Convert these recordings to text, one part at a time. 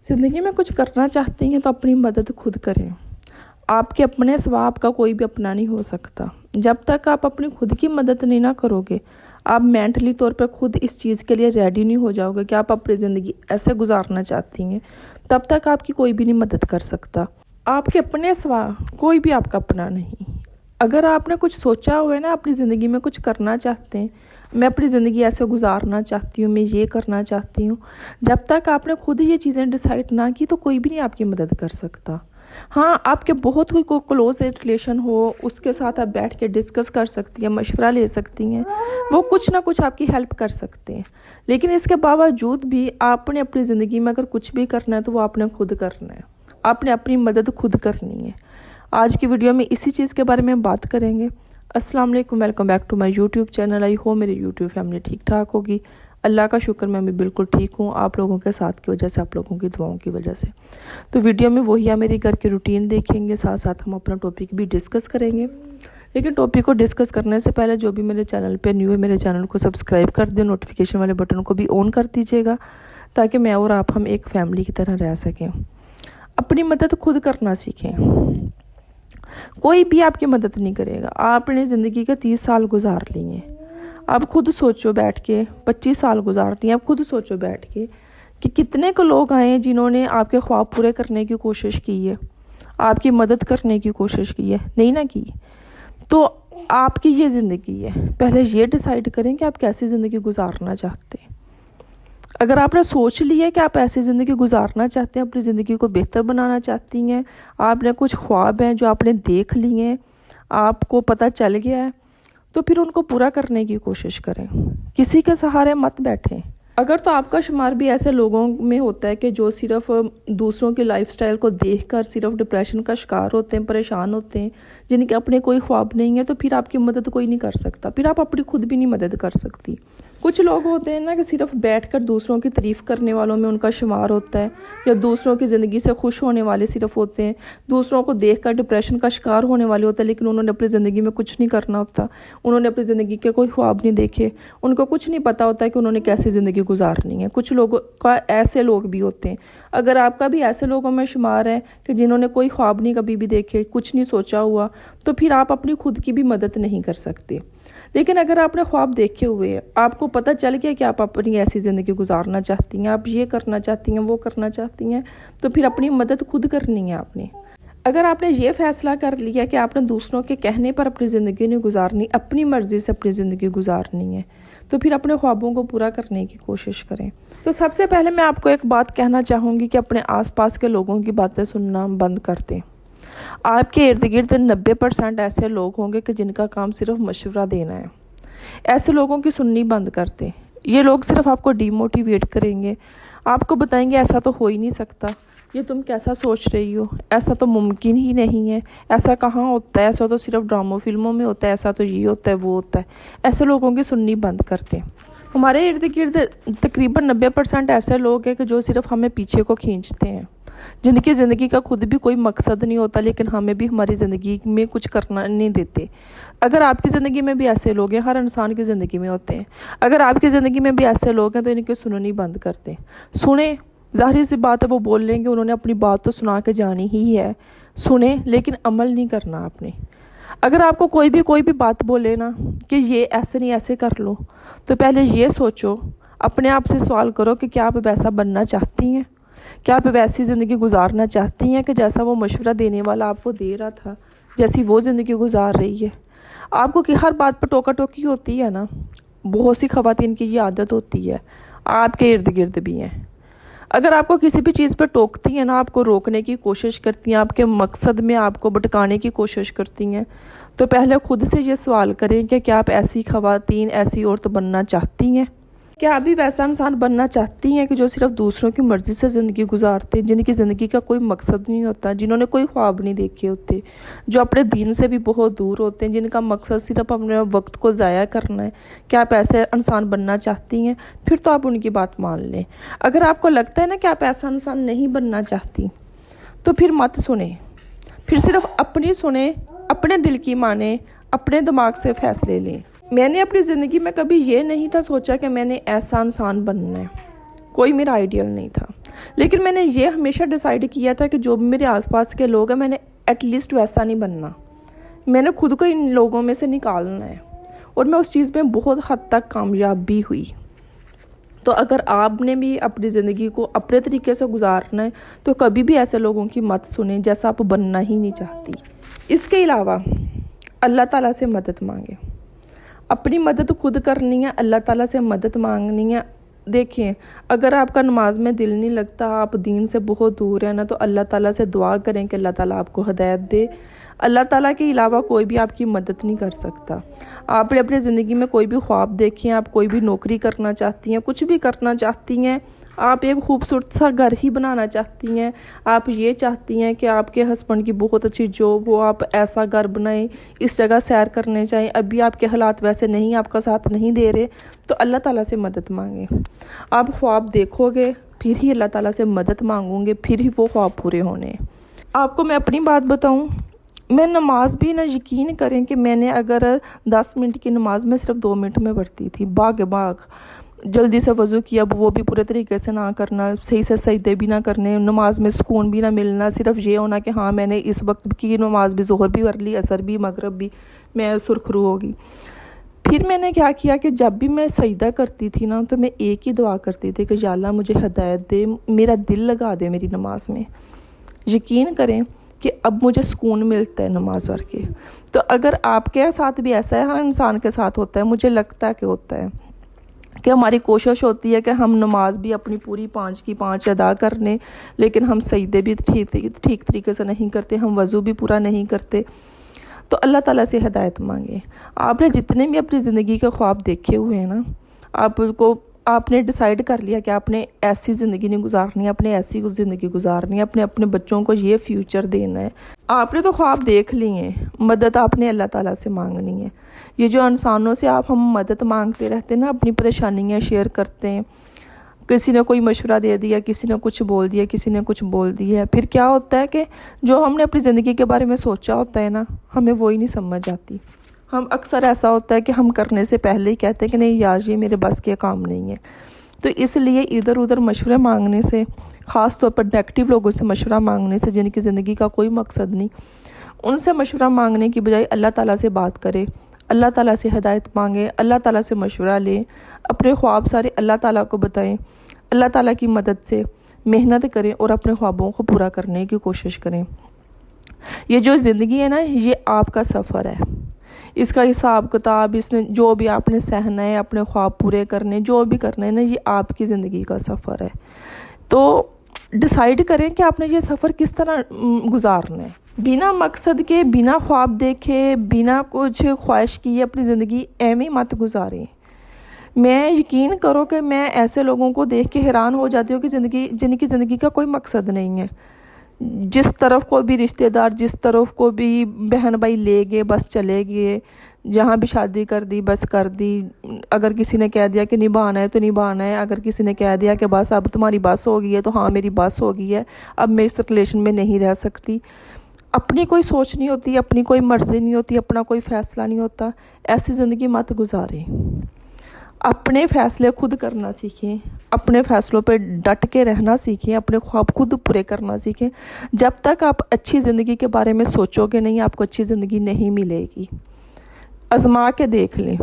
ज़िंदगी में कुछ करना चाहती हैं तो अपनी मदद खुद करें। आपके अपने सिवा आपका कोई भी अपना नहीं हो सकता। जब तक आप अपनी खुद की मदद नहीं ना करोगे, आप मेंटली तौर पर खुद इस चीज़ के लिए रेडी नहीं हो जाओगे कि आप अपनी ज़िंदगी ऐसे गुजारना चाहती हैं, तब तक आपकी कोई भी नहीं मदद कर सकता। आपके अपने सिवा कोई भी आपका अपना नहीं। अगर आपने कुछ सोचा हुआ है ना, अपनी ज़िंदगी में कुछ करना चाहते हैं, मैं अपनी ज़िंदगी ऐसे गुजारना चाहती हूँ, मैं ये करना चाहती हूँ, जब तक आपने खुद ये चीज़ें डिसाइड ना की तो कोई भी नहीं आपकी मदद कर सकता। हाँ, आपके बहुत कोई क्लोज रिलेशन हो, उसके साथ आप बैठ के डिस्कस कर सकती हैं, मशवरा ले सकती हैं, वो कुछ ना कुछ आपकी हेल्प कर सकते हैं। लेकिन इसके बावजूद भी आपने अपनी ज़िंदगी में अगर कुछ भी करना है तो वो आपने खुद करना है, आपने अपनी मदद खुद करनी है। आज की वीडियो में इसी चीज़ के बारे में बात करेंगे। अस्सलाम वालेकुम, welcome back to my YouTube channel. आई हो मेरी यूट्यूब फैमिली ठीक ठाक होगी। अल्लाह का शुक्र, मैं भी बिल्कुल ठीक हूँ, आप लोगों के साथ की वजह से, आप लोगों की दुआओं की वजह से। तो वीडियो में वही है, मेरी घर की रूटीन देखेंगे, साथ साथ हम अपना टॉपिक भी डिस्कस करेंगे। लेकिन टॉपिक को डिस्कस करने से पहले जो भी मेरे चैनल पे न्यू है, मेरे चैनल को सब्सक्राइब कर दें, नोटिफिकेशन वाले बटन को भी ऑन कर दीजिएगा, ताकि मैं और आप हम एक फैमिली की तरह रह सकें। अपनी मदद खुद करना सीखें। कोई भी आपकी मदद नहीं करेगा। आपने ज़िंदगी के 30 साल गुजार लिए, आप खुद सोचो बैठ के, 25 साल गुजार लिए, आप खुद सोचो बैठ के कि कितने को लोग आए हैं जिन्होंने आपके ख्वाब पूरे करने की कोशिश की है, आपकी मदद करने की कोशिश की है, नहीं ना की। तो आपकी ये ज़िंदगी है, पहले ये डिसाइड करें कि आप कैसी ज़िंदगी गुजारना चाहते हैं। अगर आपने सोच लिया कि आप ऐसी ज़िंदगी गुजारना चाहते हैं, अपनी ज़िंदगी को बेहतर बनाना चाहती हैं, आपने कुछ ख्वाब हैं जो आपने देख लिए हैं, आपको पता चल गया है, तो फिर उनको पूरा करने की कोशिश करें। किसी के सहारे मत बैठें। अगर तो आपका शुमार भी ऐसे लोगों में होता है कि जो सिर्फ दूसरों की लाइफस्टाइल को देखकर सिर्फ डिप्रेशन का शिकार होते हैं, परेशान होते हैं, जिनके अपने कोई ख्वाब नहीं है, तो फिर आपकी मदद कोई नहीं कर सकता, फिर आप अपनी खुद भी नहीं मदद कर सकती। कुछ लोग होते हैं ना कि सिर्फ बैठकर दूसरों की तारीफ़ करने वालों में उनका शुमार होता है, या दूसरों की ज़िंदगी से खुश होने वाले सिर्फ होते हैं, दूसरों को देखकर डिप्रेशन का शिकार होने वाले होते हैं, लेकिन उन्होंने अपनी ज़िंदगी में कुछ नहीं करना होता, उन्होंने अपनी ज़िंदगी के कोई ख्वाब नहीं देखे, उनको कुछ नहीं पता होता है कि उन्होंने कैसी ज़िंदगी गुजारनी है। कुछ लोगों का ऐसे लोग भी होते हैं। अगर आपका भी ऐसे लोगों में शुमार है कि जिन्होंने कोई ख्वाब नहीं कभी भी देखे, कुछ नहीं सोचा हुआ, तो फिर आप अपनी खुद की भी मदद नहीं कर सकते। लेकिन अगर आपने ख्वाब देखे हुए, आपको पता चल गया कि आप अपनी ऐसी ज़िंदगी गुजारना चाहती हैं, आप ये करना चाहती हैं, वो करना चाहती हैं, तो फिर अपनी मदद खुद करनी है आपने। अगर आपने ये फैसला कर लिया कि आपने दूसरों के कहने पर अपनी ज़िंदगी नहीं गुजारनी, अपनी मर्ज़ी से अपनी ज़िंदगी गुजारनी है, तो फिर अपने ख्वाबों को पूरा करने की कोशिश करें। तो सबसे पहले मैं आपको एक बात कहना चाहूँगी कि अपने आसपास के लोगों की बातें सुनना बंद कर दें। आपके इर्द गिर्द 90% ऐसे लोग होंगे कि जिनका काम सिर्फ मशवरा देना है। ऐसे लोगों की सुननी बंद कर दें। ये लोग सिर्फ आपको डीमोटिवेट करेंगे, आपको बताएंगे ऐसा तो हो ही नहीं सकता, ये तुम कैसा सोच रही हो, ऐसा तो मुमकिन ही नहीं है, ऐसा कहाँ होता है, ऐसा तो सिर्फ ड्रामों फिल्मों में होता है, ऐसा तो ये होता है, वो होता है। ऐसे लोगों की सुननी बंद कर दें। हमारे इर्द गिर्द तकरीबन 90% ऐसे लोग हैं कि जो सिर्फ हमें पीछे को खींचते हैं, जिनकी ज़िंदगी का खुद भी कोई मकसद नहीं होता, लेकिन हमें भी हमारी ज़िंदगी में कुछ करना नहीं देते। अगर आपकी ज़िंदगी में भी ऐसे लोग हैं, हर इंसान की ज़िंदगी में होते हैं, अगर आपकी ज़िंदगी में भी ऐसे लोग हैं तो इनकी सुननी बंद कर दें। सुने, ज़ाहिर सी बात है वो बोल लेंगे, उन्होंने अपनी बात तो सुना के जानी ही है, सुने, लेकिन अमल नहीं करना आपने। अगर आपको कोई भी बात बोले ना कि ये ऐसे नहीं ऐसे कर लो, तो पहले ये सोचो, अपने आप से सवाल करो कि क्या आप वैसा बनना चाहती हैं, क्या आप वैसी ज़िंदगी गुजारना चाहती हैं कि जैसा वो मशवरा देने वाला आपको दे रहा था, जैसी वो ज़िंदगी गुजार रही है। आपको कि हर बात पर टोका टोकी होती है ना, बहुत सी ख़वातीन की ये आदत होती है, आपके इर्द गिर्द भी हैं। अगर आपको किसी भी चीज़ पर टोकती हैं ना, आपको रोकने की कोशिश करती हैं, आपके मकसद में आपको भटकाने की कोशिश करती हैं, तो पहले खुद से ये सवाल करें कि क्या आप ऐसी ख़वातीन, ऐसी औरत बनना चाहती हैं? क्या आप भी वैसा इंसान बनना चाहती हैं कि जो सिर्फ दूसरों की मर्ज़ी से ज़िंदगी गुजारते हैं, जिनकी ज़िंदगी का कोई मकसद नहीं होता, जिन्होंने कोई ख्वाब नहीं देखे होते, जो अपने दीन से भी बहुत दूर होते हैं, जिनका मकसद सिर्फ अपने वक्त को ज़ाया करना है? क्या आप ऐसे इंसान बनना चाहती हैं? फिर तो आप उनकी बात मान लें। अगर आपको लगता है ना कि आप ऐसा इंसान नहीं बनना चाहती, तो फिर मत सुने, फिर सिर्फ अपनी सुने, अपने दिल की माने, अपने दिमाग से फ़ैसले लें। मैंने अपनी ज़िंदगी में कभी ये नहीं था सोचा कि मैंने ऐसा इंसान बनना है, कोई मेरा आइडियल नहीं था। لیکن میں نے یہ ہمیشہ ڈیسائیڈ کیا تھا کہ جو بھی میرے آس پاس کے لوگ ہیں میں نے ایٹ لیسٹ ویسا نہیں بننا، میں نے خود کو ان لوگوں میں سے نکالنا ہے، اور میں اس چیز میں بہت حد تک کامیاب بھی ہوئی۔ تو اگر آپ نے بھی اپنی زندگی کو اپنے طریقے سے گزارنا ہے تو کبھی بھی ایسے لوگوں کی مت سنیں جیسا آپ بننا ہی نہیں چاہتی۔ اس کے علاوہ اللہ تعالیٰ سے مدد مانگیں، اپنی مدد خود کرنی ہے، اللہ تعالیٰ سے مدد مانگنی ہے۔ دیکھیں، اگر آپ کا نماز میں دل نہیں لگتا، آپ دین سے بہت دور ہیں نا، تو اللہ تعالیٰ سے دعا کریں کہ اللہ تعالیٰ آپ کو ہدایت دے۔ اللہ تعالیٰ کے علاوہ کوئی بھی آپ کی مدد نہیں کر سکتا۔ آپ نے اپنی زندگی میں کوئی بھی خواب دیکھیں، آپ کوئی بھی نوکری کرنا چاہتی ہیں، کچھ بھی کرنا چاہتی ہیں، آپ ایک خوبصورت سا گھر ہی بنانا چاہتی ہیں، آپ یہ چاہتی ہیں کہ آپ کے ہسبینڈ کی بہت اچھی جاب ہو، آپ ایسا گھر بنائیں، اس جگہ سیر کرنے جائیں، ابھی آپ کے حالات ویسے نہیں، آپ کا ساتھ نہیں دے رہے، تو اللہ تعالیٰ سے مدد مانگیں۔ آپ خواب دیکھو گے، پھر ہی اللہ تعالیٰ سے مدد مانگوں گے، پھر ہی وہ خواب پورے ہونے۔ آپ کو میں اپنی بات بتاؤں، میں نماز بھی نہ، یقین کریں کہ میں نے اگر 10 منٹ کی نماز میں صرف 2 منٹ میں پڑھتی تھی، باغ جلدی سے وضو کیا، وہ بھی پورے طریقے سے نہ کرنا، صحیح سے سجدے بھی نہ کرنے، نماز میں سکون بھی نہ ملنا، صرف یہ ہونا کہ ہاں میں نے اس وقت کی نماز بھی، ظہر بھی پڑھ لی، عصر بھی، مغرب بھی، میں سرخرو ہوگی۔ پھر میں نے کیا کیا کہ جب بھی میں سجدہ کرتی تھی نا، تو میں ایک ہی دعا کرتی تھی کہ یا اللہ مجھے ہدایت دے، میرا دل لگا دے میری نماز میں۔ یقین کریں کہ اب مجھے سکون ملتا ہے نماز پڑھ کے۔ تو اگر آپ کے ساتھ بھی ایسا ہے، ہر انسان کے ساتھ ہوتا ہے، مجھے لگتا ہے کہ ہوتا ہے، کہ ہماری کوشش ہوتی ہے کہ ہم نماز بھی اپنی پوری 5 کی 5 ادا کرنے، لیکن ہم سجدے بھی ٹھیک طریقے سے نہیں کرتے، ہم وضو بھی پورا نہیں کرتے۔ تو اللہ تعالیٰ سے ہدایت مانگیں۔ آپ نے جتنے بھی اپنی زندگی کے خواب دیکھے ہوئے ہیں نا، آپ نے ڈیسائیڈ کر لیا کہ آپ نے ایسی زندگی نہیں گزارنی ہے، اپنے ایسی زندگی گزارنی ہے، اپنے بچوں کو یہ فیوچر دینا ہے۔ آپ نے تو خواب دیکھ لی ہیں، مدد آپ نے اللہ تعالیٰ سے مانگنی ہے۔ یہ جو انسانوں سے ہم مدد مانگتے رہتے ہیں نا، اپنی پریشانیاں شیئر کرتے ہیں، کسی نے کوئی مشورہ دے دیا، کسی نے کچھ بول دیا، کسی نے کچھ بول دیا، پھر کیا ہوتا ہے کہ جو ہم نے اپنی زندگی کے بارے میں سوچا ہوتا ہے نا، ہمیں وہی نہیں سمجھ آتی۔ ہم اکثر ایسا ہوتا ہے کہ ہم کرنے سے پہلے ہی کہتے ہیں کہ نہیں یار یہ میرے بس کے کام نہیں ہے۔ تو اس لیے ادھر ادھر مشورے مانگنے سے، خاص طور پر نیگیٹو لوگوں سے مشورہ مانگنے سے، جن کی زندگی کا کوئی مقصد نہیں، ان سے مشورہ مانگنے کی بجائے اللہ تعالیٰ سے بات کرے، اللہ تعالیٰ سے ہدایت مانگے، اللہ تعالیٰ سے مشورہ لیں، اپنے خواب سارے اللہ تعالیٰ کو بتائیں، اللہ تعالیٰ کی مدد سے محنت کریں اور اپنے خوابوں کو پورا کرنے کی کوشش کریں۔ یہ جو زندگی ہے نا، یہ آپ کا سفر ہے، اس کا حساب کتاب، اس نے جو بھی آپ نے سہنا ہے، اپنے خواب پورے کرنے، جو بھی کرنا ہے نا، یہ آپ کی زندگی کا سفر ہے۔ تو ڈیسائیڈ کریں کہ آپ نے یہ سفر کس طرح گزارنا ہے، بنا مقصد کے، بنا خواب دیکھے، بنا کچھ خواہش کیے اپنی زندگی ایویں مت گزاریں۔ میں یقین کرو کہ میں ایسے لوگوں کو دیکھ کے حیران ہو جاتی ہوں کہ جن کی زندگی کا کوئی مقصد نہیں ہے، جس طرف کو بھی رشتہ دار، جس طرف کو بھی بہن بھائی لے گئے بس چلے گئے، جہاں بھی شادی کر دی بس کر دی، اگر کسی نے کہہ دیا کہ نبھانا ہے تو نبھانا ہے، اگر کسی نے کہہ دیا کہ بس اب تمہاری بس ہو گئی ہے تو ہاں میری بس ہو گئی ہے، اب میں اس ریلیشن میں نہیں رہ سکتی۔ اپنی کوئی سوچ نہیں ہوتی، اپنی کوئی مرضی نہیں ہوتی، اپنا کوئی فیصلہ نہیں ہوتا، ایسی زندگی مت گزاریں۔ اپنے فیصلے خود کرنا سیکھیں، اپنے فیصلوں پہ ڈٹ کے رہنا سیکھیں، اپنے خواب خود پورے کرنا سیکھیں۔ جب تک آپ اچھی زندگی کے بارے میں سوچو گے نہیں، آپ کو اچھی زندگی نہیں ملے گی۔ آزما کے دیکھ لیں،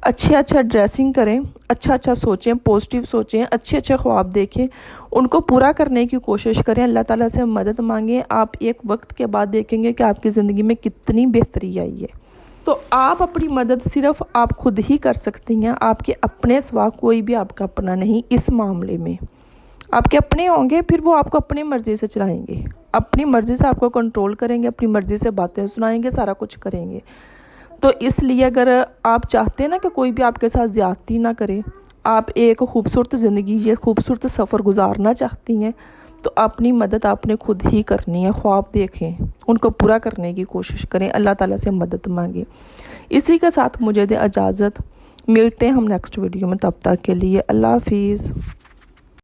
اچھا ڈریسنگ کریں، اچھا سوچیں، پازیٹیو سوچیں، اچھے خواب دیکھیں، ان کو پورا کرنے کی کوشش کریں، اللہ تعالیٰ سے مدد مانگیں۔ آپ ایک وقت کے بعد دیکھیں گے کہ آپ کی زندگی میں کتنی بہتری آئی ہے۔ تو آپ اپنی مدد صرف آپ خود ہی کر سکتی ہیں، آپ کے اپنے سوا کوئی بھی آپ کا اپنا نہیں۔ اس معاملے میں آپ کے اپنے ہوں گے، پھر وہ آپ کو اپنی مرضی سے چلائیں گے، اپنی مرضی سے آپ کو کنٹرول کریں گے، اپنی مرضی سے باتیں سنائیں گے، سارا کچھ کریں گے۔ تو اس لیے اگر آپ چاہتے ہیں نا کہ کوئی بھی آپ کے ساتھ زیادتی نہ کرے، آپ ایک خوبصورت زندگی، یہ خوبصورت سفر گزارنا چاہتی ہیں، تو اپنی مدد آپ نے خود ہی کرنی ہے۔ خواب دیکھیں، ان کو پورا کرنے کی کوشش کریں، اللہ تعالیٰ سے مدد مانگیں۔ اسی کے ساتھ مجھے دے اجازت، ملتے ہیں ہم نیکسٹ ویڈیو میں، تب تک کے لیے اللہ حافظ۔